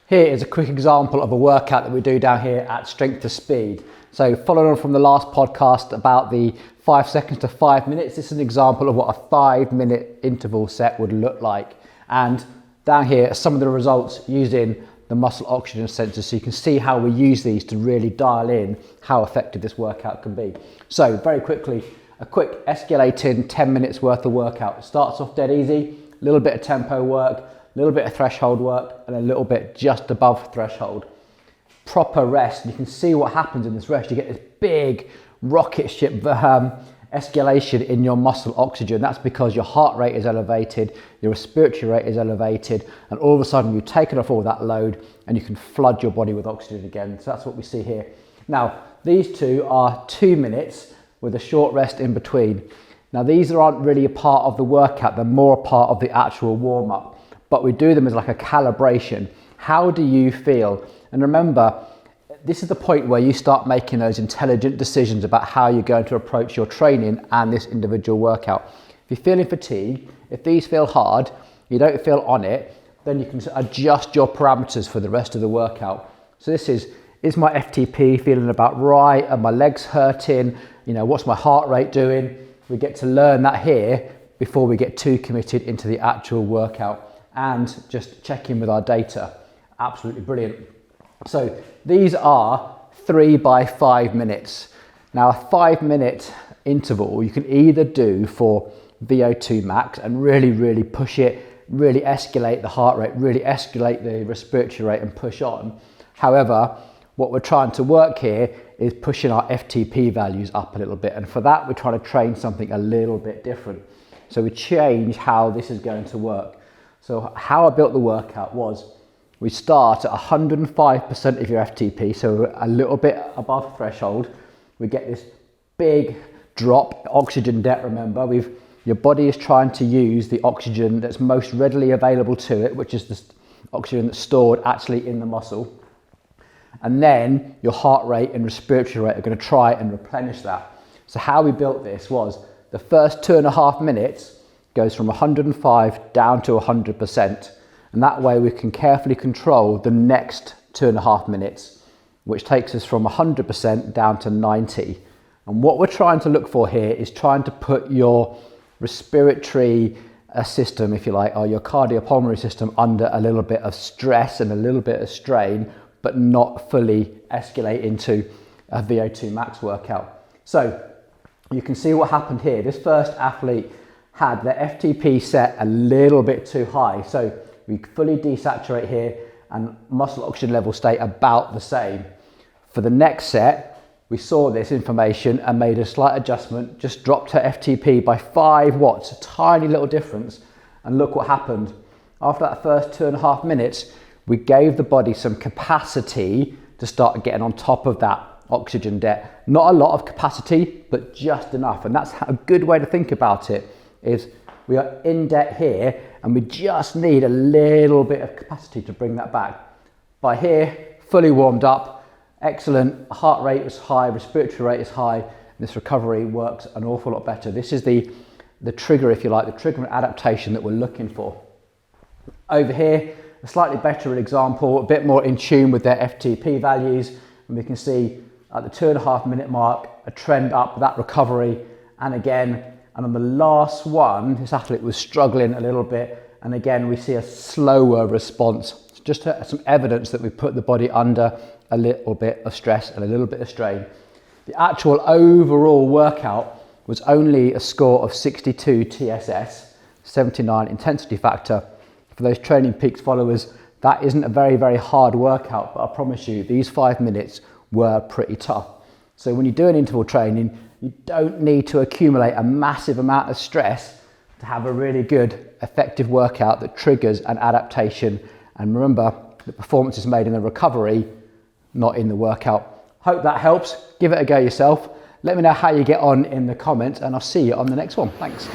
Here is a quick example of a workout that we do down here at Strength to Speed. So following on from the last podcast about the 5 seconds to 5 minutes, this is an example of what a 5-minute interval set would look like. And down here are some of the results using the muscle oxygen sensors, so you can see how we use these to really dial in how effective this workout can be. So very quickly, a quick escalating 10 minutes worth of workout. It starts off dead easy, a little bit of tempo work, a little bit of threshold work, and a little bit just above threshold. Proper rest. You can see what happens in this rest. You get this big rocket ship escalation in your muscle oxygen. That's because your heart rate is elevated, your respiratory rate is elevated, and all of a sudden you've taken off all that load and you can flood your body with oxygen again. So that's what we see here. Now, these two are 2 minutes with a short rest in between. Now, these aren't really a part of the workout, they're more a part of the actual warm-up, but we do them as like a calibration. How do you feel? And remember, this is the point where you start making those intelligent decisions about how you're going to approach your training and this individual workout. If you're feeling fatigued, if these feel hard, you don't feel on it, then you can adjust your parameters for the rest of the workout. So this is my FTP feeling about right? Are my legs hurting? You know, what's my heart rate doing? We get to learn that here before we get too committed into the actual workout, and just check in with our data. Absolutely brilliant. So these are 3 by 5 minutes. Now, a 5-minute interval you can either do for VO2 max and really push it, really escalate the heart rate, really escalate the respiratory rate and push on. However, what we're trying to work here is pushing our FTP values up a little bit, and for that we're trying to train something a little bit different. So we change how this is going to work. So how I built the workout was, we start at 105% of your FTP, so a little bit above threshold. We get this big drop, oxygen debt, remember. Your body is trying to use the oxygen that's most readily available to it, which is the oxygen that's stored actually in the muscle. And then your heart rate and respiratory rate are going to try and replenish that. So how we built this was, the first 2.5 minutes goes from 105 down to 100%. And that way we can carefully control the next 2.5 minutes, which takes us from 100% down to 90. And what we're trying to look for here is trying to put your respiratory system, if you like, or your cardiopulmonary system under a little bit of stress and a little bit of strain, but not fully escalate into a VO2 max workout. So you can see what happened here. This first athlete had their FTP set a little bit too high. So we fully desaturate here and muscle oxygen levels stay about the same. For the next set, we saw this information and made a slight adjustment, just dropped her FTP by 5 watts, a tiny little difference. And look what happened. After that first 2.5 minutes, we gave the body some capacity to start getting on top of that oxygen debt. Not a lot of capacity, but just enough. And that's a good way to think about it, is we are in debt here and we just need a little bit of capacity to bring that back. By here, fully warmed up, excellent, heart rate is high, respiratory rate is high, and this recovery works an awful lot better. This is the trigger, if you like, the trigger and adaptation that we're looking for. Over here, a slightly better example, a bit more in tune with their FTP values, and we can see at the 2.5 minute mark, a trend up, that recovery, and again, and on the last one, this athlete was struggling a little bit, and again, we see a slower response. It's just some evidence that we put the body under a little bit of stress and a little bit of strain. The actual overall workout was only a score of 62 TSS, 79 intensity factor. For those Training Peaks followers, that isn't a very hard workout, but I promise you, these 5 minutes were pretty tough. So when you do an interval training, you don't need to accumulate a massive amount of stress to have a really good, effective workout that triggers an adaptation. And remember, the performance is made in the recovery, not in the workout. Hope that helps. Give it a go yourself. Let me know how you get on in the comments, and I'll see you on the next one. Thanks.